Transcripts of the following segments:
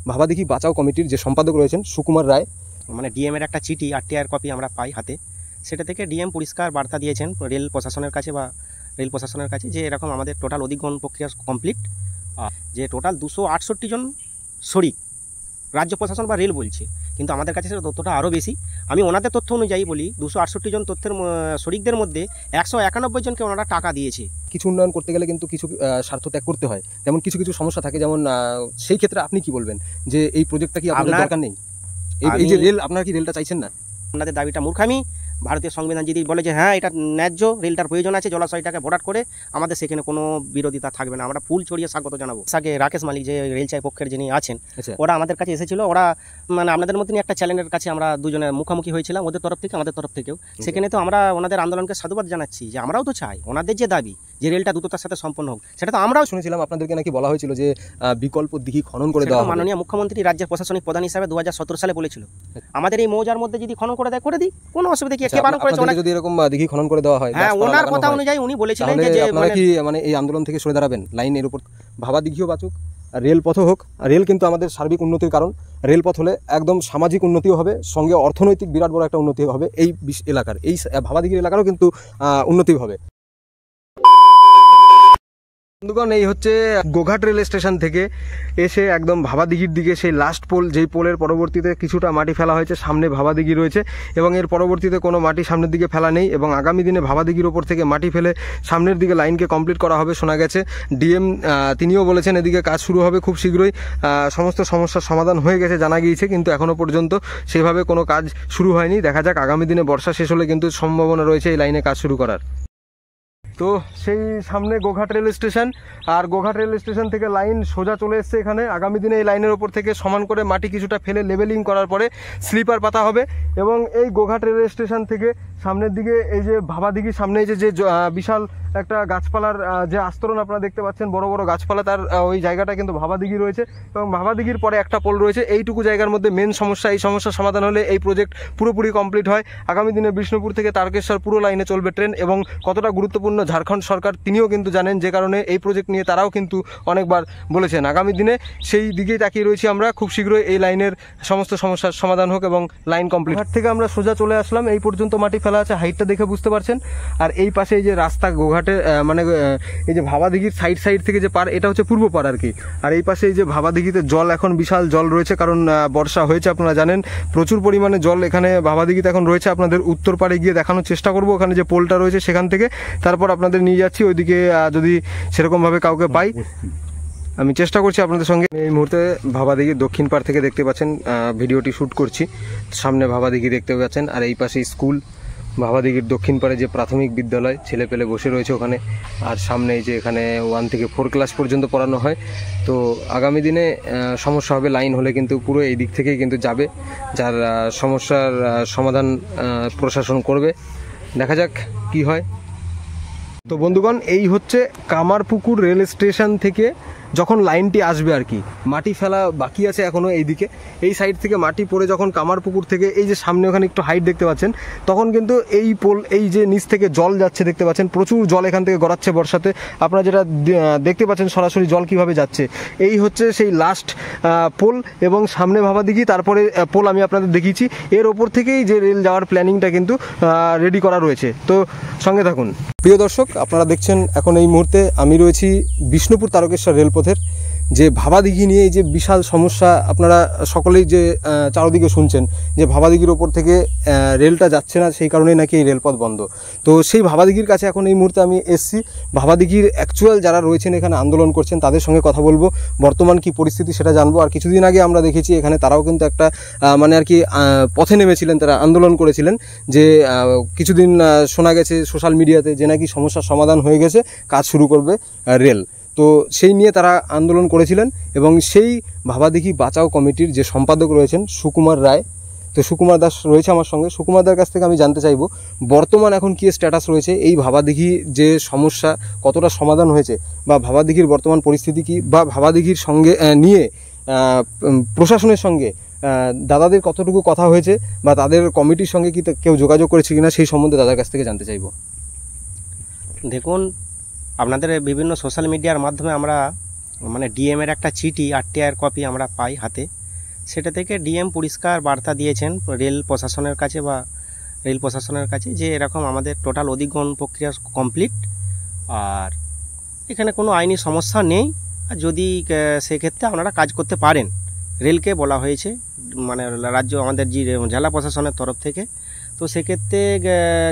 ভাবাদিঘি বাঁচাও কমিটির যে সম্পাদক রয়েছেন সুকুমার রায়, মানে ডিএমের একটা চিঠি RTR কপি আমরা পাই হাতে, সেটা থেকে ডিএম পরিষ্কার বার্তা দিয়েছেন রেল প্রশাসনের কাছে যে এরকম আমাদের টোটাল অধিগ্রহণ প্রক্রিয়া কমপ্লিট, যে টোটাল 268 জন শরিক রাজ্য প্রশাসন বা রেল বলছে, কিন্তু আমাদের কাছে সেটা তথ্যটা আরও বেশি। আমি ওনাদের তথ্য অনুযায়ী বলি, 268 জন তথ্যের শরিকদের মধ্যে 191 জনকে ওনারা টাকা দিয়েছে। কিছু উন্নয়ন করতে গেলে কিন্তু কিছু স্বার্থ ত্যাগ করতে হয়, যেমন কিছু কিছু সমস্যা থাকে, যেমন সেই ক্ষেত্রে আপনি কি বলবেন যে এই প্রজেক্টটা কি আপনাদের দরকার নেই? এই যে রেল, আপনারা কি রেলটা চাইছেন না? আপনাদের দাবিটা মূর্খামি। ভারতীয় সংবিধান যদি বলে যে হ্যাঁ এটা ন্যায্য, রেলটার প্রয়োজন আছে, জলাশয়টাকে ভরাট করে, আমাদের সেখানে কোনো বিরোধিতা থাকবে না, আমরা ফুল ছড়িয়ে স্বাগত জানাবো। আগে রাকেশ মালিক যে রেল চাই পক্ষের যিনি আছেন, ওরা আমাদের কাছে এসেছিল, ওরা মানে আপনাদের মতনই একটা চ্যালেঞ্জের কাছে আমরা দুজনের মুখোমুখি হয়েছিলাম, ওদের তরফ থেকে আমাদের তরফ থেকেও। সেখানে তো আমরা ওনাদের আন্দোলনকে সাধুবাদ জানাচ্ছি যে আমরাও তো চাই ওনাদের যে দাবি যে রেলটা দ্রুততার সাথে সম্পন্ন হোক, সেটা তো আমরাও শুনেছিলাম। আপনাদেরকে নাকি বলা হয়েছিল যে বিকল্প দিঘি খনন করে দেওয়া হবে। মাননীয় মুখ্যমন্ত্রী রাজ্যের প্রশাসনিক প্রধান হিসাবে 2017 সালে বলেছিল আমাদের এই মৌজার মধ্যে যদি খনন করে দেয় করে দিই, কোনো অসুবিধা কি? কে বারণ করেছে? যদি এরকম দিঘি খনন করে দেওয়া হয়, হ্যাঁ ওনার কথা অনুযায়ী উনি বলেছিলেন যে আপনারা কি মানে এই আন্দোলন থেকে সরে দাঁড়াবেন? লাইনের উপর ভাবাদিঘিও বাঁচুক, রেলপথও হোক। রেল কিন্তু আমাদের সার্বিক উন্নতির কারণ। রেলপথ হলে একদম সামাজিক উন্নতিও হবে, সঙ্গে অর্থনৈতিক বিরাট বড় একটা উন্নতি হবে এই এলাকার, এই ভাবাদিঘির এলাকারও কিন্তু উন্নতি হবে। বন্ধুগণ, এই হচ্ছে গোঘাট রেল স্টেশন থেকে এসে একদম ভাবাদিঘির দিকে সেই লাস্ট পোল, যেই পোলের পরবর্তীতে কিছুটা মাটি ফেলা হয়েছে, সামনে ভাবাদিঘি রয়েছে এবং এর পরবর্তীতে কোনো মাটি সামনের দিকে ফেলা নেই এবং আগামী দিনে ভাবাদিঘির ওপর থেকে মাটি ফেলে সামনের দিকে লাইনকে কমপ্লিট করা হবে শোনা গেছে। ডিএম তিনিও বলেছেন এদিকে কাজ শুরু হবে খুব শীঘ্রই, সমস্ত সমস্যার সমাধান হয়ে গেছে জানা গিয়েছে, কিন্তু এখনও পর্যন্ত সেভাবে কোনো কাজ শুরু হয়নি। দেখা যাক, আগামী দিনে বর্ষা শেষ হলে কিন্তু সম্ভাবনা রয়েছে এই লাইনে কাজ শুরু করার। তো সেই সামনে গোঘাট রেল স্টেশন, আর গোঘাট রেল স্টেশন থেকে লাইন সোজা চলে এসছে এখানে। আগামী দিনে এই লাইনের ওপর থেকে সমান করে মাটি কিছুটা ফেলে লেভেলিং করার পরে স্লিপার পাতা হবে এবং এই গোঘাট রেল স্টেশন থেকে সামনের দিকে এই যে ভাবাদিঘির সামনে যে বিশাল একটা গাছপালার যে আস্তরণ আপনারা দেখতে পাচ্ছেন, বড় বড় গাছপালা, তার ওই জায়গাটা কিন্তু ভাবাদিঘি রয়েছে এবং ভাবাদিঘির পরে একটা পোল রয়েছে। এইটুকু জায়গার মধ্যে মেন সমস্যা, এই সমস্যার সমাধান হলে এই প্রজেক্ট পুরোপুরি কমপ্লিট হয়। আগামী দিনে বিষ্ণুপুর থেকে তারকেশ্বর পুরো লাইনে চলবে ট্রেন এবং কতটা গুরুত্বপূর্ণ ঝাড়খণ্ড সরকার তিনিও কিন্তু জানেন, যে কারণে এই প্রজেক্ট নিয়ে তারাও কিন্তু অনেকবার বলেছেন। আগামী দিনে সেই দিকেই তাকিয়ে রয়েছি আমরা, খুব শীঘ্রই এই লাইনের সমস্ত সমস্যার সমাধান হোক এবং লাইন কমপ্লিট। ঘাট থেকে আমরা সোজা চলে আসলাম, এই পর্যন্ত মাটি ফেলা আছে, হাইটটা দেখে বুঝতে পারছেন। আর এই পাশে এই যে রাস্তা গোঘাটে মানে এই যে ভাবাদিঘির সাইড থেকে যে পার, এটা হচ্ছে পূর্ব পার আর কি। আর এই পাশে এই যে ভাবাদিঘিতে জল, এখন বিশাল জল রয়েছে, কারণ বর্ষা হয়েছে আপনারা জানেন, প্রচুর পরিমাণে জল এখানে ভাবাদিঘিতে এখন রয়েছে। আপনাদের উত্তর পাড়ে গিয়ে দেখানোর চেষ্টা করব, ওখানে যে পোলটা রয়েছে সেখান থেকে, তারপর আপনাদের নিয়ে যাচ্ছি ওইদিকে যদি সেরকমভাবে কাউকে পাই। আমি চেষ্টা করছি আপনাদের সঙ্গে। এই মুহূর্তে ভাবাদিঘির দক্ষিণ পাড় থেকে দেখতে পাচ্ছেন ভিডিওটি শ্যুট করছি, সামনে ভাবাদিঘি দেখতে পাচ্ছেন, আর এই পাশে স্কুল। ভাবাদিঘির দক্ষিণ পাড়ে যে প্রাথমিক বিদ্যালয়, ছেলে পেলে বসে রয়েছে ওখানে, আর সামনে যে এখানে 1 থেকে 4 ক্লাস পর্যন্ত পড়ানো হয়। তো আগামী দিনে সমস্যা হবে, লাইন হলে কিন্তু পুরো এই দিক থেকেই কিন্তু যাবে, যার সমস্যার সমাধান প্রশাসন করবে। দেখা যাক কি হয়। তো বন্ধুগণ, এই হচ্ছে কামারপুকুর রেল স্টেশন থেকে যখন লাইনটি আসবে আর কি, মাটি ফেলা বাকি আছে এখনও এইদিকে, এই সাইড থেকে মাটি পড়ে যখন কামারপুকুর থেকে এই যে সামনে ওখানে একটু হাইট দেখতে পাচ্ছেন, তখন কিন্তু এই পোল, এই যে নিচ থেকে জল যাচ্ছে দেখতে পাচ্ছেন, প্রচুর জল এখান থেকে গড়াচ্ছে বর্ষাতে। আপনারা যেটা দেখতে পাচ্ছেন সরাসরি জল কিভাবে যাচ্ছে, এই হচ্ছে সেই লাস্ট পোল এবং সামনে ভাবাদিঘি, তারপরে পোল আমি আপনাদের দেখিয়েছি। এর ওপর থেকেই যে রেল যাওয়ার প্ল্যানিংটা কিন্তু রেডি করা রয়েছে। তো সঙ্গে থাকুন। প্রিয় দর্শক, আপনারা দেখছেন এখন এই মুহূর্তে আমি রয়েছি বিষ্ণুপুর তারকেশ্বর রেলপথের যে ভাবাদিঘি নিয়ে এই যে বিশাল সমস্যা, আপনারা সকলেই যে চারদিকে শুনছেন যে ভাবাদিঘির ওপর থেকে রেলটা যাচ্ছে না, সেই কারণেই নাকি এই রেলপথ বন্ধ। তো সেই ভাবাদিঘির কাছে এখন এই মুহূর্তে আমি এসছি, ভাবাদিঘির অ্যাকচুয়াল যারা রয়েছেন এখানে আন্দোলন করছেন তাদের সঙ্গে কথা বলবো, বর্তমান কি পরিস্থিতি সেটা জানবো। আর কিছুদিন আগে আমরা দেখেছি এখানে তারাও কিন্তু একটা মানে আর কি পথে নেমেছিলেন, তারা আন্দোলন করেছিলেন, যে কিছুদিন শোনা গেছে সোশ্যাল মিডিয়াতে যে নাকি সমস্যার সমাধান হয়ে গেছে, কাজ শুরু করবে রেল। তো সেই নিয়ে তারা আন্দোলন করেছিলেন এবং সেই ভাবাদিঘি বাঁচাও কমিটির যে সম্পাদক রয়েছেন সুকুমার রায়, তো সুকুমার দাস রয়েছে আমার সঙ্গে। সুকুমার দার কাছ থেকে আমি জানতে চাইব বর্তমান এখন কী স্ট্যাটাস রয়েছে, এই ভাবাদিঘি যে সমস্যা কতটা সমাধান হয়েছে, বা ভাবাদিঘির বর্তমান পরিস্থিতি কী, বা ভাবাদিঘির সঙ্গে নিয়ে প্রশাসনের সঙ্গে দাদাদের কতটুকু কথা হয়েছে, বা তাদের কমিটির সঙ্গে কি কেউ যোগাযোগ করেছে কিনা, সেই সম্বন্ধে দাদার কাছ থেকে জানতে চাইব। দেখুন, আপনাদের বিভিন্ন সোশ্যাল মিডিয়ার মাধ্যমে আমরা মানে ডিএম এর একটা চিঠি আরটিআর কপি আমরা পাই হাতে, সেটা থেকে ডিএম পরিষ্কার বার্তা দিয়েছেন রেল প্রশাসনের কাছে যে এরকম আমাদের টোটাল অধিগ্রহণ প্রক্রিয়া কমপ্লিট, আর এখানে কোনো আইনি সমস্যা নেই, আর যদি সেক্ষেত্রে আপনারা কাজ করতে পারেন। রেলকে বলা হয়েছে, মানে রাজ্য আমাদের যে জেলা প্রশাসনের তরফ থেকে। তো সেক্ষেত্রে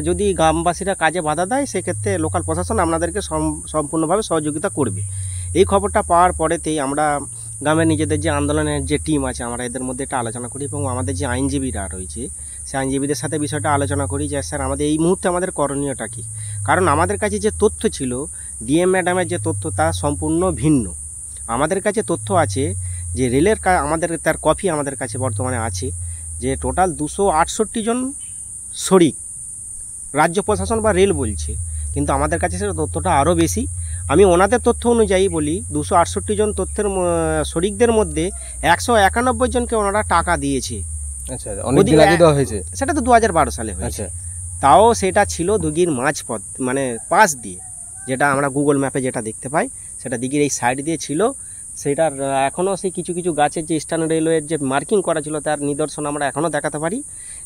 যদি গ্রামবাসীরা কাজে বাধা দেয়, সেক্ষেত্রে লোকাল প্রশাসন আপনাদেরকে সম্পূর্ণভাবে সহযোগিতা করবে। এই খবরটা পাওয়ার পরেতেই আমরা গ্রামের নিজেদের যে আন্দোলনের যে টিম আছে, আমরা এদের মধ্যে একটা আলোচনা করি এবং আমাদের যে আইনজীবীরা রয়েছে সেই আইনজীবীদের সাথে বিষয়টা আলোচনা করি যে স্যার আমাদের এই মুহূর্তে আমাদের করণীয়টা কী। কারণ আমাদের কাছে যে তথ্য ছিল, ডিএম ম্যাডামের যে তথ্য তা সম্পূর্ণ ভিন্ন। আমাদের কাছে তথ্য আছে যে রেলের আমাদের তার কপি আমাদের কাছে বর্তমানে আছে যে টোটাল 268 জন শরিক রাজ্য প্রশাসন বা রেল বলছে, কিন্তু আমাদের কাছে সেটা তথ্যটা আরও বেশি। আমি ওনাদের তথ্য অনুযায়ী বলি, 268 জন তথ্যের শরিকদের মধ্যে 191 জনকে ওনারা টাকা দিয়েছে। আচ্ছা, অনেক দিন আগে দেওয়া হয়েছে, সেটা তো 2012 সালে হয়েছে। তাও সেটা ছিল দিঘির মাঝপথ, মানে পাশ দিয়ে, যেটা আমরা গুগল ম্যাপে যেটা দেখতে পাই সেটা দিঘির এই সাইড দিয়ে ছিল। সেটার এখনও সেই কিছু কিছু গাছের যে ইস্টার্ন রেলওয়ের যে মার্কিং করা ছিল তার নিদর্শন আমরা এখনও দেখাতে পারি।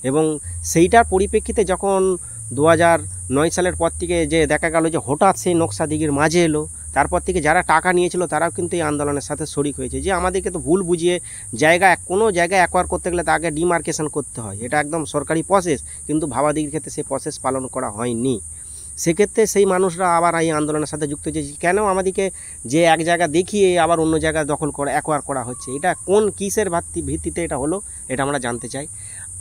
এবং সেইটার পরিপ্রেক্ষিতে যখন 2009 সালের পর থেকে যে দেখা গেল যে হঠাৎ সেই নকশা দিঘির মাঝে এলো, তারপর থেকে যারা টাকা নিয়েছিল তারাও কিন্তু এই আন্দোলনের সাথে শরিক হয়েছে। যে আমাদেরকে তো ভুল বুঝিয়ে কোনো জায়গায় অ্যাকোয়ার করতে গেলে তাকে ডিমার্কেশন করতে হয়, এটা একদম সরকারি প্রসেস, কিন্তু ভাবাদিঘির ক্ষেত্রে সেই প্রসেস পালন করা হয়নি। সেক্ষেত্রে সেই মানুষরা আবার এই আন্দোলনের সাথে যুক্ত হয়েছে, কেন আমাদেরকে যে এক জায়গা দেখিয়ে আবার অন্য জায়গা দখল করা অ্যাকোয়ার করা হচ্ছে, এটা কোন কিসের ভিত্তিতে এটা হলো, এটা আমরা জানতে চাই।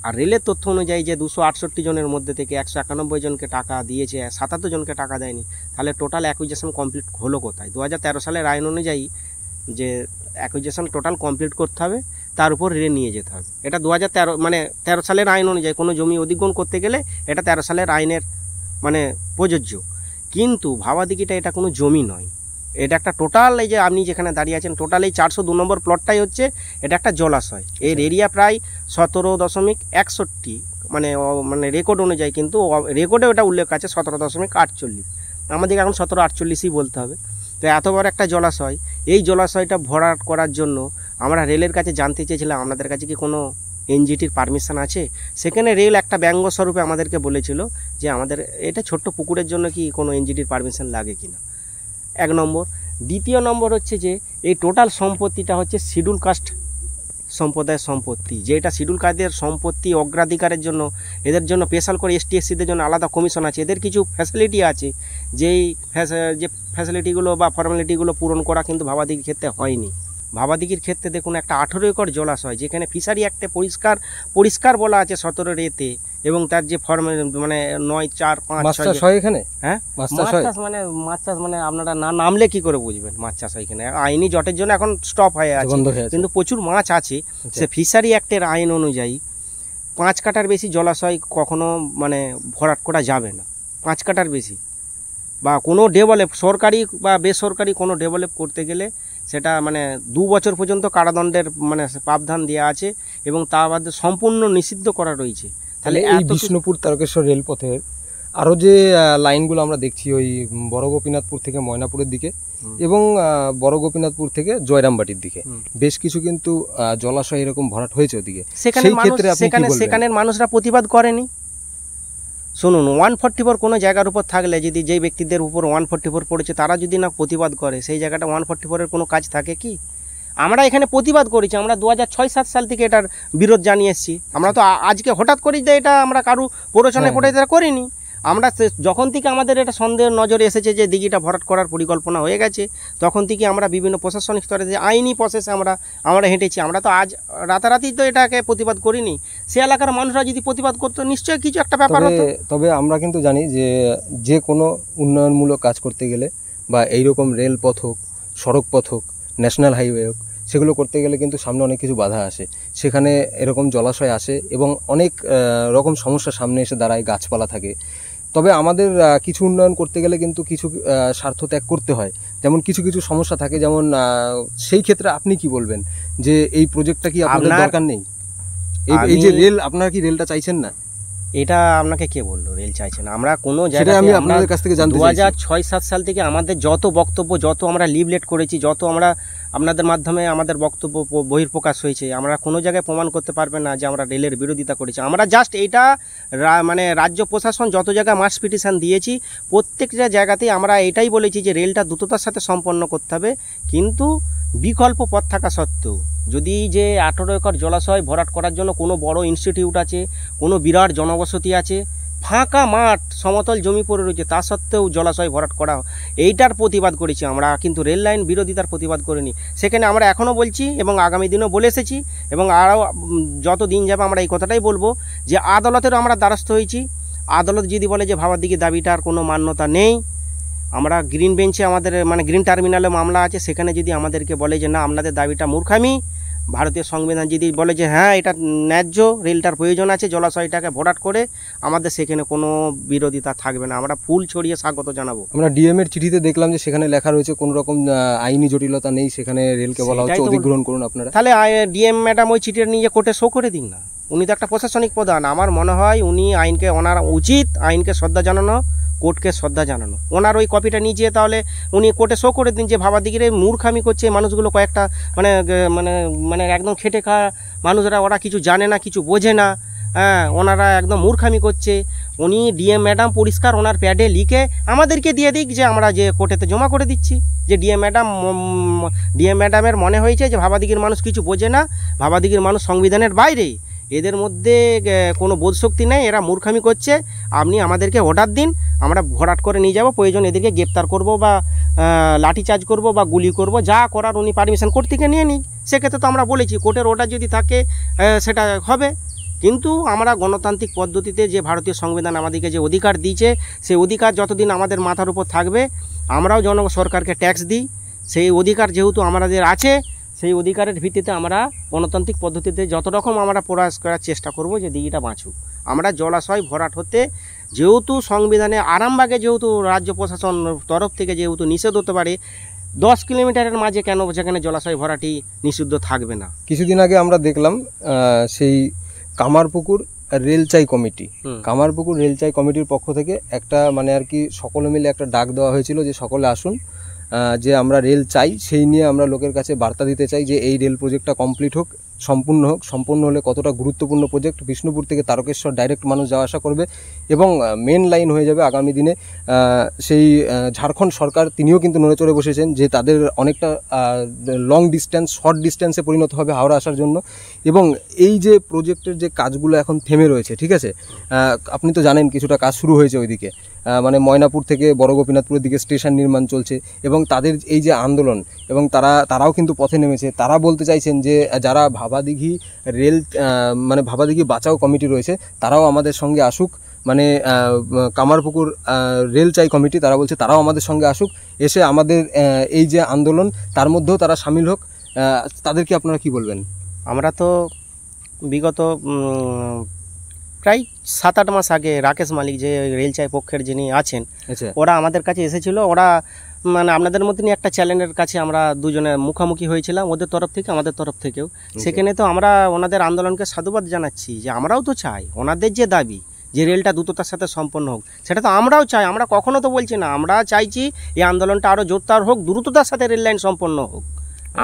আর রেলের তথ্য অনুযায়ী যে 268 জনের মধ্যে থেকে 191 জনকে টাকা দিয়েছে, 77 জনকে টাকা দেয়নি, তাহলে টোটাল অ্যাকুইজিশন কমপ্লিট হলো কোথায়? 2013 সালের আইন অনুযায়ী যে অ্যাকুইজিশন টোটাল কমপ্লিট করতে হবে, তার উপর রেল নিয়ে যেতে হবে। এটা 2013 মানে 13 সালের আইন অনুযায়ী কোনো জমি অধিগ্রহণ করতে গেলে এটা 13 সালের আইনের মানে প্রযোজ্য। কিন্তু ভাবাদিঘিটা এটা কোনো জমি নয়, এটা একটা টোটাল, এই যে আপনি যেখানে দাঁড়িয়ে আছেন টোটাল এই 402 নম্বর প্লটটাই হচ্ছে এটা একটা জলাশয়। এর এরিয়া প্রায় 17.61, মানে রেকর্ড অনুযায়ী, কিন্তু রেকর্ডে ওটা উল্লেখ আছে 17.48, আমাদেরকে এখন 17.48ই বলতে হবে। তো এত বড় একটা জলাশয়, এই জলাশয়টা ভরাট করার জন্য আমরা রেলের কাছে জানতে চেয়েছিলাম আপনাদের কাছে কি কোনো এনজিটির পারমিশন আছে। সেখানে রেল একটা ব্যঙ্গ স্বরূপে আমাদেরকে বলেছিল যে আমাদের এটা ছোট্ট পুকুরের জন্য কি কোনো এনজিটির পারমিশন লাগে কিনা, এক নম্বর। দ্বিতীয় নম্বর হচ্ছে যে এই টোটাল সম্পত্তিটা হচ্ছে শিডিউল কাস্ট সম্প্রদায়ের সম্পত্তি, যেটা শিডিউল কাস্টের সম্পত্তি অগ্রাধিকারের জন্য এদের জন্য স্পেশাল করে এসটি এসসিদের জন্য আলাদা কমিশন আছে, এদের কিছু ফ্যাসিলিটি আছে, যে ফ্যাসিলিটিগুলো বা ফর্মালিটিগুলো পূরণ করা কিন্তু ভাবাদিঘির ক্ষেত্রে হয়নি। ভাবাদিঘির ক্ষেত্রে দেখুন একটা 18 একর জলাশয়, যেখানে ফিশারি অ্যাক্টে পরিষ্কার বলা আছে 17 রেতে, এবং তার যে মানে 9, 4, 5, 6 এখানে, হ্যাঁ মাছ চাষ মানে আপনারা না নামলে কি করে বুঝবেন মাছ চাষ এখানে আইনি জটের জন্য এখন স্টপ হয়ে আছে, কিন্তু প্রচুর মাছ আছে। সে ফিশারি অ্যাক্টের আইন অনুযায়ী 5 কাঠার বেশি জলাশয় কখনো মানে ভরাট করা যাবে না। 5 কাঠার বেশি বা কোনো ডেভেলপ সরকারি বা বেসরকারি কোনো ডেভেলপ করতে গেলে সেটা মানে 2 বছর পর্যন্ত কারাদণ্ডের মানে প্রাবধান দেওয়া আছে, এবং তা বাদে সম্পূর্ণ নিষিদ্ধ করা রয়েছে। তাহলে এই বিষ্ণুপুর তারকেশ্বর রেলপথের আরও যে লাইনগুলো আমরা দেখছি ওই বড় গোপীনাথপুর থেকে ময়নাপুরের দিকে এবং বড় গোপীনাথপুর থেকে জয়রামবাটির দিকে বেশ কিছু কিন্তু জলাশয় এরকম ভরাট হয়েছে ওদিকে, সেখানের মানুষরা প্রতিবাদ করেনি। শুনুন, 144 কোনো জায়গার উপর থাকলে যদি যেই ব্যক্তিদের উপর 144 পড়েছে তারা যদি না প্রতিবাদ করে, সেই জায়গাটা 144-এর কোনো কাজ থাকে কি? আমরা এখানে প্রতিবাদ করেছি, আমরা 2006-7 সাল থেকে এটার বিরোধ জানিয়ে এসেছি। আমরা তো আজকে হঠাৎ করি যে এটা আমরা কারু প্ররোচনায় পড়ে এটা করিনি। আমরা যখন থেকে আমাদের এটা সন্দেহ নজরে এসেছে যে দিঘিটা ভরাট করার পরিকল্পনা হয়ে গেছে, তখন থেকে আমরা বিভিন্ন প্রশাসনিক স্তরে যে আইনি প্রসেসে আমরা হেঁটেছি। আমরা তো আজ রাতারাতি তো এটাকে প্রতিবাদ করিনি। সে এলাকার মানুষরা যদি প্রতিবাদ করতো নিশ্চয়ই কিছু একটা ব্যাপার হতো। তবে আমরা কিন্তু জানি যে কোনো উন্নয়নমূলক কাজ করতে গেলে বা এইরকম রেলপথ হোক, সড়ক পথ হোক, ন্যাশনাল হাইওয়ে হোক, সেগুলো করতে গেলে কিন্তু সামনে অনেক কিছু বাধা আসে। সেখানে এরকম জলাশয় আসে এবং অনেক রকম সমস্যা সামনে এসে দাঁড়ায়, গাছপালা থাকে। তবে আমাদের কিছু উন্নয়ন করতে গেলে কিন্তু কিছু স্বার্থ ত্যাগ করতে হয়, যেমন কিছু কিছু সমস্যা থাকে। যেমন সেই ক্ষেত্রে আপনি কি বলবেন যে এই প্রজেক্টটা কি আপনাদের দরকার নেই? এই যে রেল, আপনারা কি রেলটা চাইছেন না? এটা আপনাকে কে বললো রেল চাইছে না? আমরা কোনো সেটা জায়গায় আমি আপনাদের কাছ থেকে জানতে চাইছি। 2006-7 সাল থেকে আমাদের যত বক্তব্য, যত আমরা লিভলেট করেছি, যত আমরা আপনাদের মাধ্যমে আমাদের বক্তব্য বহির্প্রকাশ হয়েছে, আমরা কোনো জায়গায় প্রমাণ করতে পারবে না যে আমরা রেলের বিরোধিতা করেছি। আমরা জাস্ট এটা মানে রাজ্য প্রশাসন যত জায়গায় মাস পিটিশন দিয়েছি প্রত্যেকটা জায়গাতেই আমরা এটাই বলেছি যে রেলটা দ্রুততার সাথে সম্পন্ন করতে হবে, কিন্তু বিকল্প পথ থাকা সত্ত্বেও যদি যে 18 একর জলাশয় ভরাট করার জন্য কোনো বড় ইনস্টিটিউট আছে, কোনো বিরাট জনবসতি আছে, ফাঁকা মাঠ সমতল জমি পড়ে রয়েছে, তা সত্ত্বেও জলাশয় ভরাট করা, এইটার প্রতিবাদ করেছি আমরা, কিন্তু রেল লাইন বিরোধিতার প্রতিবাদ করিনি। সেখানে আমরা এখনও বলছি এবং আগামী দিনও বলে এসেছি এবং আরও যত দিন যাবে আমরা এই কথাটাই বলবো যে আদালতেরও আমরা দ্বারস্থ হয়েছি। আদালত যদি বলে যে ভাবাদিঘি দাবিটার কোনো মান্যতা নেই, আমরা গ্রিন বেঞ্চে আমাদের মানে গ্রিন টার্মিনালে মামলা আছে, সেখানে যদি আমাদেরকে বলে যে না আপনাদের দাবিটা মূর্খামি, ভারতীয় সংবিধান যদি বলে যে হ্যাঁ এটা ন্যায্য, রেলটার প্রয়োজন আছে, জলাশয়টাকে ভরাট করে, আমাদের সেখানে কোনো বিরোধিতা থাকবে না, আমরা ফুল ছড়িয়ে স্বাগত জানাবো। আমরা ডিএম এর চিঠিতে দেখলাম যে সেখানে লেখা রয়েছে কোনো রকম আইনি জটিলতা নেই, সেখানে রেলকে বলা হচ্ছে সেটাই তো অধিগ্রহণ করুন আপনারা। তাহলে ডিএম ম্যাডাম ওই চিঠিটা নিয়ে কোর্টে শো করে দিন না, উনি তো একটা প্রশাসনিক প্রধান। আমার মনে হয় উনি আইনকে, ওনার উচিত আইনকে শ্রদ্ধা জানানো, কোর্টকে শ্রদ্ধা জানানো। ওনার ওই কপিটা নিয়ে যেয়ে তাহলে উনি কোর্টে শো করে দিন যে ভাবাদিঘির মূর্খামি করছে মানুষগুলো, কয়েকটা মানে মানে মানে একদম খেটে খাওয়া মানুষরা, ওরা কিছু জানে না, কিছু বোঝে না, হ্যাঁ ওনারা একদম মূর্খামি করছে। উনি ডিএম ম্যাডাম পরিষ্কার ওনার প্যাডে লিখে আমাদেরকে দিয়ে দিক যে আমরা যে কোর্টেতে জমা করে দিচ্ছি যে ডিএম ম্যাডামের মনে হয়েছে যে ভাবাদিঘির মানুষ কিছু বোঝে না, ভাবাদিঘির মানুষ সংবিধানের বাইরে, এদের মধ্যে কোনো বোধশক্তি নেই, এরা মূর্খামি করছে, আপনি আমাদেরকে অর্ডার দিন, আমরা ভরাট করে নিয়ে যাব, প্রয়োজন এদেরকে গ্রেপ্তার করব বা লাঠিচার্জ করব বা গুলি করব, যা করার উনি পারমিশন কোর্ট থেকে নিয়ে নিক। সেক্ষেত্রে তো আমরা বলেছি কোর্টের অর্ডার যদি থাকে সেটা হবে, কিন্তু আমরা গণতান্ত্রিক পদ্ধতিতে যে ভারতীয় সংবিধান আমাদেরকে যে অধিকার দিয়েছে, সেই অধিকার যতদিন আমাদের মাথার উপর থাকবে, আমরাও সরকারকে ট্যাক্স দিই, সেই অধিকার যেহেতু আমাদের আছে, সেই অধিকারের ভিত্তিতে আমরা গণতান্ত্রিক পদ্ধতিতে যত রকম আমরা প্রয়াস করার চেষ্টা করব যে দিঘিটা বাঁচুক। আমরা জলাশয় ভরাট হতে যেহেতু সংবিধানে আরামবাগে যেহেতু রাজ্য প্রশাসন তরফ থেকে যেহেতু নিষেধ হতে পারে, 10 কিলোমিটারের মাঝে কেন যেখানে জলাশয় ভরাটি নিষিদ্ধ থাকবে না? কিছুদিন আগে আমরা দেখলাম সেই কামারপুকুর রেলচাই কমিটি, কামারপুকুর রেলচাই কমিটির পক্ষ থেকে একটা মানে আর কি সকলে মিলে একটা ডাক দেওয়া হয়েছিল যে সকলে আসুন, যে আমরা রেল চাই, সেই নিয়ে আমরা লোকের কাছে বার্তা দিতে চাই যে এই রেল প্রজেক্টটা কমপ্লিট হোক, সম্পূর্ণ হোক, সম্পূর্ণ হলে কতটা গুরুত্বপূর্ণ প্রজেক্ট, বিষ্ণুপুর থেকে তারকেশ্বর ডাইরেক্ট মানুষ যাওয়া আসা করবে এবং মেন লাইন হয়ে যাবে আগামী দিনে। সেই ঝাড়খণ্ড সরকার তিনিও কিন্তু নড়ে চড়ে বসেছেন যে তাদের অনেকটা লং ডিস্টেন্স শর্ট ডিস্টেন্সে পরিণত হবে হাওড়া আসার জন্য। এবং এই যে প্রজেক্টের যে কাজগুলো এখন থেমে রয়েছে, ঠিক আছে, আপনি তো জানেন কিছুটা কাজ শুরু হয়েছে ওইদিকে, মানে ময়নাপুর থেকে বড় গোপীনাথপুরের দিকে স্টেশন নির্মাণ চলছে এবং তাদের এই যে আন্দোলন, এবং তারাও কিন্তু পথে নেমেছে। তারা বলতে চাইছেন যে যারা ভাবাদিঘি রেল মানে ভাবাদিঘি বাঁচাও কমিটি রয়েছে তারাও আমাদের সঙ্গে আসুক, মানে কামারপুকুর রেল চাই কমিটি, তারা বলছে তারাও আমাদের সঙ্গে আসুক, এসে আমাদের এই যে আন্দোলন তার মধ্যেও তারা সামিল হোক। তাদেরকে আপনারা কি বলবেন? আমরা তো বিগত প্রায় 7-8 মাস আগে রাকেশ মালিক যে রেল চাই পক্ষের যিনি আছেন, ওরা আমাদের কাছে এসেছিল, ওরা মানে আপনাদের মতনই একটা চ্যানেলের কাছে আমরা দুজনে মুখোমুখি হয়েছিলাম, ওদের তরফ থেকে আমাদের তরফ থেকেও। সেখানে তো আমরা ওনাদের আন্দোলনকে সাধুবাদ জানাচ্ছি যে আমরাও তো চাই ওনাদের যে দাবি যে রেলটা দ্রুততার সাথে সম্পন্ন হোক, সেটা তো আমরাও চাই। আমরা কখনো তো বলছি না, আমরা চাইছি এই আন্দোলনটা আরও জোরদার হোক, দ্রুততার সাথে রেল লাইন সম্পন্ন হোক।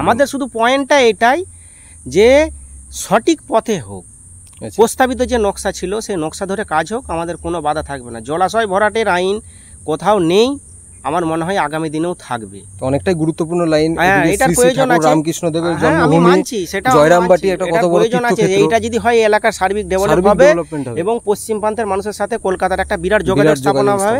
আমাদের শুধু পয়েন্টটা এটাই যে সঠিক পথে হোক, প্রস্তাবিত যে নকশা ছিল সেই নকশা ধরে কাজ হোক, আমাদের কোনো বাধা থাকবে না। জলাশয় ভরাটের আইন কোথাও নেই, আমার মনে হয় আগামী দিনেও থাকবে। অনেকটাই গুরুত্বপূর্ণ লাইন, এটার প্রয়োজন আছে, রামকৃষ্ণ দেবের আমি জন্মভূমি, মানছি, সেটা জয়রামবাটি একটা কত বড় প্রয়োজন আছে। এইটা যদি হয় এলাকার সার্বিক ডেভেলপ হবে এবং পশ্চিম প্রান্তের মানুষের সাথে কলকাতার একটা বিরাট যোগাযোগ স্থাপনা হবে,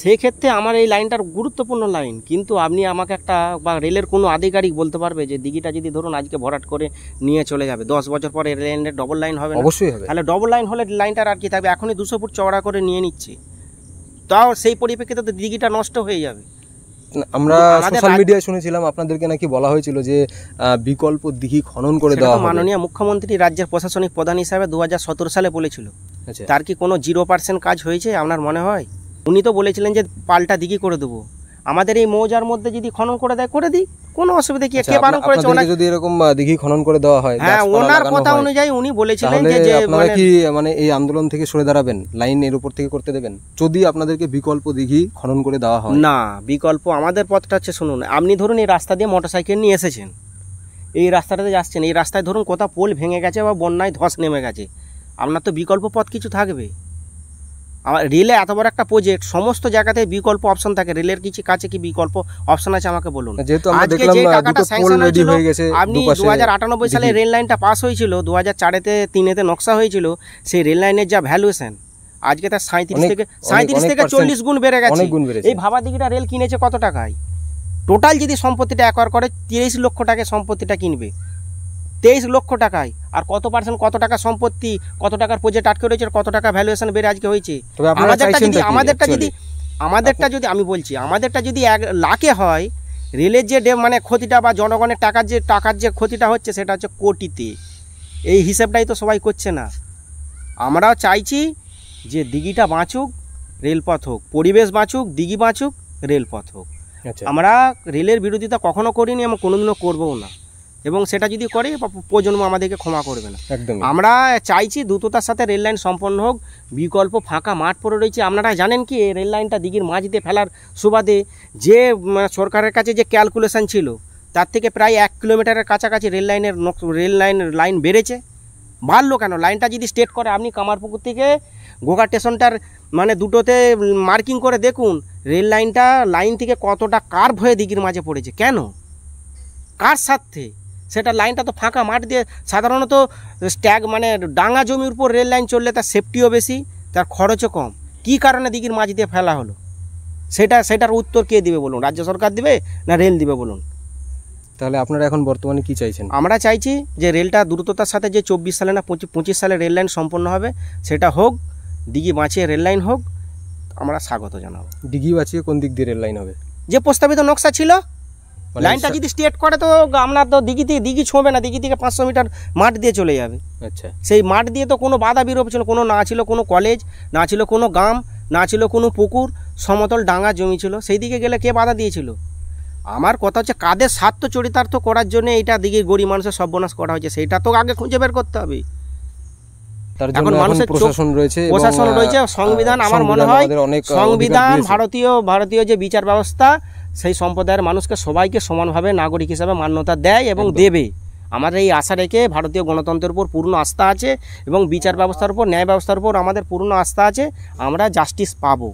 সেই ক্ষেত্রে আমার এই লাইনটার গুরুত্বপূর্ণ লাইন। কিন্তু আপনি আমাকে একটা বা রেলের কোনো আধিকারিক বলতে পারবে যে দিঘিটা যদি ধরুন আজকে ভরাট করে নিয়ে চলে যাবে, 10 বছর পরে রেলের ডবল লাইন হবে? অবশ্যই হবে। তাহলে ডবল লাইন হলে লাইনটার আর কি থাকবে? এখনই 200 ফুট চওড়া করে নিয়ে নিচ্ছে, তাও সেই পরিপ্রেক্ষিতে তো দিঘিটা নষ্ট হয়ে যাবে। আমরা সোশ্যাল মিডিয়ায় শুনেছিলাম আপনাদেরকে নাকি বলা হয়েছিল যে বিকল্প দিঘি খনন করে দেওয়া হবে। মাননীয় মুখ্যমন্ত্রী রাজ্যের প্রশাসনিক প্রধান হিসাবে 2017 সালে বলেছিল। তার কি কোনো 0% কাজ হয়েছে আপনার মনে হয়? উনি তো বলেছিলেন যে পাল্টা দিঘি করে দেবো। আমাদের এই মৌজার মধ্যে যদি খনন করে দেয় করে দিই, কোনো অসুবিধা কি, আচ্ছা, কে বারণ করেছে? আপনাদেরকে যদি এরকম দিঘি খনন করে দেওয়া হয়, হ্যাঁ, গাছপালা ওনার লাগানো কথা হয়, অনুযায়ী উনি বলেছিলেন তাহলে যে আপনারা কি মানে এই আন্দোলন থেকে সরে দাঁড়াবেন, লাইন এর উপর থেকে করতে দেবেন যদি আপনাদেরকে বিকল্প দিঘি খনন করে দেওয়া হয়? না, বিকল্প আমাদের পথটা হচ্ছে, শুনুন, আপনি ধরুন এই রাস্তা দিয়ে মোটরসাইকেল নিয়ে এসেছেন, এই রাস্তাটাতে যাচ্ছেন, এই রাস্তায় ধরুন কোথাও পোল ভেঙে গেছে বা বন্যায় ধস নেমে গেছে, আপনার তো বিকল্প পথ কিছু থাকবে। আমার রেলে এত বড় একটা প্রজেক্ট, সমস্ত জায়গাতে বিকল্প অপশন থাকে, রেলের কিছু কাছে কি বিকল্প অপশন আছে আমাকে বলুন। যেহেতু আমরা আজকে দেখলাম যে টাকাটা দুটো পোল স্যাংশন রেডি হয়েছিল, হয়ে গেছে, আপনি দুপাশে 2098 সালে দিঘি। রেল লাইনটা পাস হয়েছিল, 2004-তে 3-তে নকশা হয়েছিল, সেই রেল লাইনের যা ভ্যালুয়েশন আজকে তার 37 থেকে 40 গুণ বেড়ে গেছে। অনেক গুণ বেড়েছে। এই ভাবা দিঘিটা রেল কিনেছে কত টাকায়? টোটাল যদি সম্পত্তিটা অ্যাকোয়ার করে 30 লক্ষ টাকায় সম্পত্তিটা কিনবে, 23 লক্ষ টাকায়। আর কত পার্সেন্ট, কত টাকা সম্পত্তি, কত টাকার প্রজেক্ট আটকে রয়েছে, আর কত টাকা ভ্যালুয়েশন বেড়ে আজকে হয়েছে। তবে আপনারা চাইছেন কি আমাদেরটা যদি আমি বলছি, আমাদেরটা যদি 1 লাখে হয়, রেলের যে মানে ক্ষতিটা বা জনগণের টাকার যে ক্ষতিটা হচ্ছে সেটা হচ্ছে কোটিতে। এই হিসেবটাই তো সবাই করছে না। আমরাও চাইছি যে দিঘিটা বাঁচুক, রেলপথ হোক, পরিবেশ বাঁচুক, দিঘি বাঁচুক, রেলপথ হোক। আচ্ছা, আমরা রেলের বিরোধিতা কখনো করিনি এবং কোনোদিনও করবও না, এবং সেটা যদি করে প্রজন্ম আমাদেরকে ক্ষমা করবে না। একদম। আমরা চাইছি দ্রুততার সাথে রেল লাইন সম্পন্ন হোক। বিকল্প ফাঁকা মাঠ পড়ে রয়েছে, আপনারা জানেন কি এই রেল লাইনটা দিঘির মাঝ দিয়ে ফেলার সুবাদে যে সরকারের কাছে যে ক্যালকুলেশন ছিল তার থেকে প্রায় 1 কিলোমিটারের কাছাকাছি রেল লাইন বেড়েছে। বাড়লো কেন? লাইনটা যদি স্ট্রেট করে, আপনি কামারপুকুর থেকে গোঘাট স্টেশনটার মানে দুটোতে মার্কিং করে দেখুন রেল লাইনটা লাইন থেকে কতটা কার্ভ হয়ে দিঘির মাঝে পড়েছে। কেন? কার স্বার্থে? সেটা লাইনটা তো ফাঁকা মাঠ দিয়ে, সাধারণত মানে ডাঙা জমির উপর রেল লাইন চললে তার সেফটিও বেশি, তার খরচও কম। কী কারণে দিঘির মাঝ দিয়ে ফেলা হলো? সেটার উত্তর কে দিবে বলুন? রাজ্য সরকার দিবে না রেল দিবে বলুন? তাহলে আপনারা এখন বর্তমানে কি চাইছেন? আমরা চাইছি যে রেলটা দ্রুততার সাথে যে 24 সালে না 25 সালে রেল লাইন সম্পন্ন হবে সেটা হোক, দিঘি বাঁচিয়ে রেল লাইন হোক, আমরা স্বাগত জানাবো। দিঘি বাঁচিয়ে কোন দিক দিয়ে রেল লাইন হবে? যে প্রস্তাবিত নকশা ছিল, মানে লাইনটা যদি স্ট্রেট করে তো আমরা তো দিঘি ছোঁবে না, দিঘি থেকে 500 মিটার মাঠ দিয়ে চলে যাবে। আচ্ছা, সেই মাঠ দিয়ে তো কোনো বাধা বিরোধ ছিল, না ছিল কোনো কলেজ, না ছিল কোনো গ্রাম, না ছিল কোনো পুকুর, সমতল ডাঙা জমি ছিল, সেই দিকে গেলে কে বাধা দিয়েছিল? আমার কথা হচ্ছে কাদের স্বার্থ চরিতার্থ করার জন্য এটা দিঘির গরিব মানুষের সর্বনাশ করা হয়েছে, সেটা তো আগে খুঁজে বের করতে হবে। তার জন্য মানুষের প্রশাসন রয়েছে, সংবিধান, আমার মনে হয় সংবিধান, ভারতীয় যে বিচার ব্যবস্থা, সেই সম্প্রদায়ের মানুষকে সবাইকে সমানভাবে নাগরিক হিসাবে মান্যতা দেয় এবং দেবে। আমাদের এই আশা রেখে ভারতীয় গণতন্ত্রের উপর পূর্ণ আস্থা আছে এবং বিচার ব্যবস্থার উপর, ন্যায় ব্যবস্থার উপর আমাদের পূর্ণ আস্থা আছে। আমরা জাস্টিস পাবো।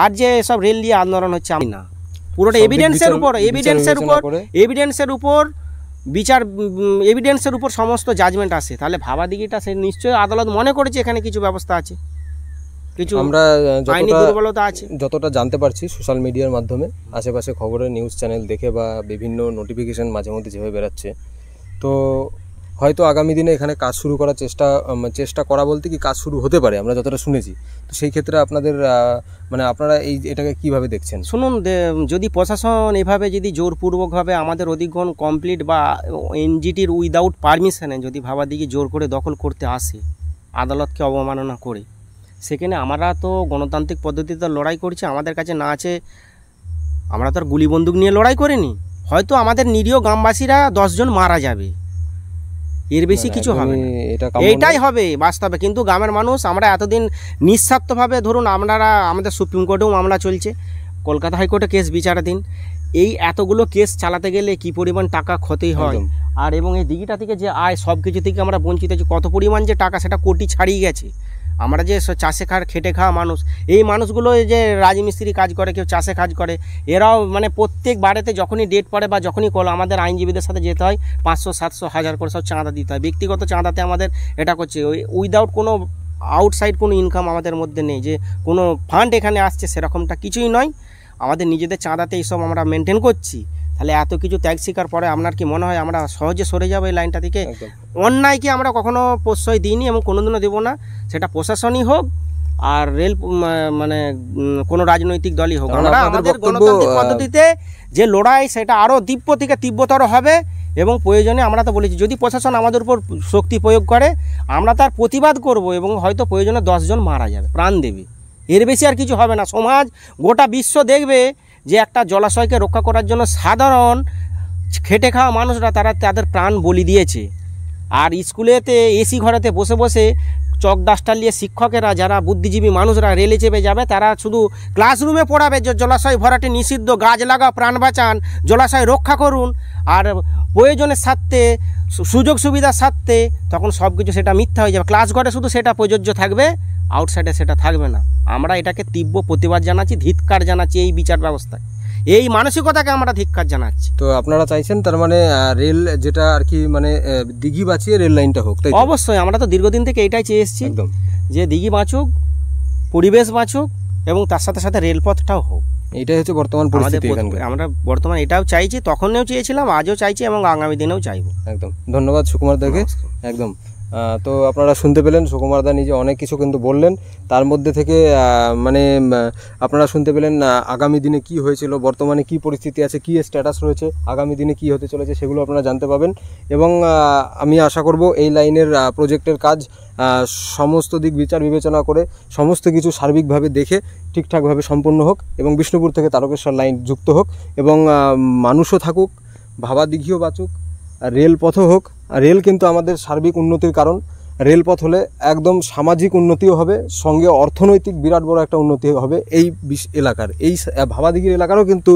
আর যে সব রেল দিয়ে আন্দোলন হচ্ছে, আমি না, পুরোটা এভিডেন্সের উপর সমস্ত জাজমেন্ট আসে। তাহলে ভাবা দিঘিটা সে নিশ্চয়ই আদালত মনে করেছে এখানে কিছু ব্যবস্থা আছে, কিছু আমরা আইনি দুর্বলতা আছে। যতটা জানতে পারছি সোশ্যাল মিডিয়ার মাধ্যমে, আশেপাশে খবরের নিউজ চ্যানেল দেখে বা বিভিন্ন নোটিফিকেশন মাঝে মধ্যে যেভাবে বেরাচ্ছে, তো হয়তো আগামী দিনে এখানে কাজ শুরু করার চেষ্টা করা বলতে কি কাজ শুরু হতে পারে, আমরা যতটা শুনেছি। তো সেই ক্ষেত্রে আপনাদের মানে আপনারা এটাকে কিভাবে দেখছেন? শুনুন, যদি প্রশাসন এভাবে যদি জোরপূর্বকভাবে আমাদের অধিগ্রহণ কমপ্লিট বা এনজিটির উইদাউট পারমিশনে যদি ভাবা দিঘি জোর করে দখল করতে আসে, আদালতকে অবমাননা করে, সেখানে আমরা তো গণতান্ত্রিক পদ্ধতিতে লড়াই করছি, আমাদের কাছে না আছে, আমরা তো আর গুলি বন্দুক নিয়ে লড়াই করিনি। হয়তো আমাদের নিরীহ গ্রামবাসীরা 10 জন মারা যাবে, এর বেশি কিছু হবে না, এইটাই হবে বাস্তবে। কিন্তু গ্রামের মানুষ, আমরা এতদিন নিঃস্বার্থভাবে, ধরুন আমাদের সুপ্রিম কোর্টেও মামলা চলছে, কলকাতা হাইকোর্টে কেস বিচারাধীন, এই এতগুলো কেস চালাতে গেলে কি পরিমাণ টাকা ক্ষতি হয়। আর এবং এই দিঘিটা থেকে যে আয়, সব কিছু থেকে আমরা বঞ্চিত হচ্ছি, কত পরিমাণ যে টাকা, সেটা কোটি ছাড়িয়ে গেছে। আমরা যে চাষে খেটে খাওয়া মানুষ, এই মানুষগুলো যে রাজমিস্ত্রি কাজ করে, কেউ চাষে কাজ করে, এরাও মানে প্রত্যেক বাড়িতে যখনই ডেট পড়ে বা যখনই আমাদের আইনজীবীদের সাথে যেতে হয়, 500, 700, 1000 করে সব চাঁদা দিতে হয়। ব্যক্তিগত চাঁদাতে আমাদের এটা করছে, উইদাউট কোনো আউটসাইড কোনো ইনকাম আমাদের মধ্যে নেই, যে কোনো ফান্ড এখানে আসছে সেরকমটা কিছুই নয়। আমাদের নিজেদের চাঁদাতে এইসব আমরা মেনটেন করছি। তাহলে এত কিছু ত্যাগ স্বীকার পরে আপনার কি মনে হয় আমরা সহজে সরে যাবো এই লাইনটা থেকে? অন্যায়কে আমরা কখনো প্রশ্রয় দিইনি এবং কোনোদিনও দেবো না, সেটা প্রশাসনই হোক আর রেল মানে কোনো রাজনৈতিক দলই হোক। আমরা আমাদের গণতান্ত্রিক পদ্ধতিতে যে লড়াই, সেটা আরও তীব্রতর হবে এবং প্রয়োজনে আমরা তো বলেছি, যদি প্রশাসন আমাদের উপর শক্তি প্রয়োগ করে আমরা তার প্রতিবাদ করব এবং হয়তো প্রয়োজনে 10 জন মারা যাবে, প্রাণ দেবে, এর বেশি আর কিছু হবে না। সমাজ, গোটা বিশ্ব দেখবে যে একটা জলাশয়কে রক্ষা করার জন্য সাধারণ খেটে খাওয়া মানুষরা তারা তাদের প্রাণ বলি দিয়েছে। আর স্কুলেতে এসি ঘরেতে বসে বসে চক ডাস্টার নিয়ে শিক্ষকেরা যারা বুদ্ধিজীবী মানুষরা রেলে চেপে যাবে, তারা শুধু ক্লাসরুমে পড়াবে যে জলাশয় ভরাটি নিষিদ্ধ, গাছ লাগা, প্রাণ বাঁচান, জলাশয় রক্ষা করুন, আর প্রয়োজনের স্বার্থে সুযোগ সুবিধার স্বার্থে তখন সব কিছু সেটা মিথ্যা হয়ে যাবে। ক্লাস ঘরে শুধু সেটা প্রযোজ্য থাকবে, আউটসাইডে সেটা থাকবে না। আমরা এটাকে তীব্র প্রতিবাদ জানাচ্ছি, ধিক্কার জানাচ্ছি এই বিচার ব্যবস্থায়, এই মানসিকতাকে আমরা ধিক্কার জানাচ্ছি। তো আপনারা চাইছেন তার মানে রেল যেটা আর কি মানে দিঘি বাঁচিয়ে রেল লাইনটা হোক, তাই তো? অবশ্যই, আমরা তো দীর্ঘদিন থেকে এটাই চেয়ে এসেছি একদম, যে দিঘি বাঁচুক, পরিবেশ বাঁচুক এবং তার সাথে সাথে রেলপথটাও হোক। এটাই হচ্ছে বর্তমান আমাদের পরিস্থিতি এখানকার। আমরা বর্তমানে এটাও চাইছি, তখনও চেয়েছিলাম, আজও চাইছি এবং আগামী দিনেও চাইবো। একদম ধন্যবাদ সুকুমার দাকে। একদম। তো আপনারা শুনতে পেলেন সুকুমার দা নিজে অনেক কিছু কিন্তু বললেন, তার মধ্যে থেকে মানে আপনারা শুনতে পেলেন আগামী দিনে কি হয়েছিল, বর্তমানে কি পরিস্থিতি আছে, কি স্ট্যাটাস রয়েছে, আগামী দিনে কি হতে চলেছে সেগুলো আপনারা জানতে পাবেন। এবং আমি আশা করব এই লাইনের প্রজেক্টের কাজ সমস্ত দিক বিচার বিবেচনা করে সমস্ত কিছু সার্বিকভাবে দেখে ঠিকঠাকভাবে সম্পন্ন হোক এবং বিষ্ণুপুর থেকে তারকেশ্বর লাইন যুক্ত হোক এবং মানুষও থাকুক, ভাবা দিঘিও বাঁচুক, রেলপথও হোক। রেল কিন্তু আমাদের সার্বিক উন্নতির কারণ। রেলপথ হলে একদম সামাজিক উন্নতিও হবে, সঙ্গে অর্থনৈতিক বিরাট বড় একটা উন্নতি হবে এই এলাকার, এই ভাবাদিঘির এলাকারও কিন্তু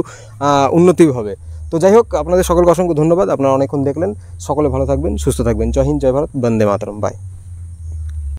উন্নতি হবে। তো যাই হোক, আপনাদের সকলকে অসংখ্য ধন্যবাদ, আপনারা অনেকক্ষণ দেখলেন। সকলে ভালো থাকবেন, সুস্থ থাকবেন। জয় হিন্দ, জয় ভারত, বন্দে মাতরম, বাই।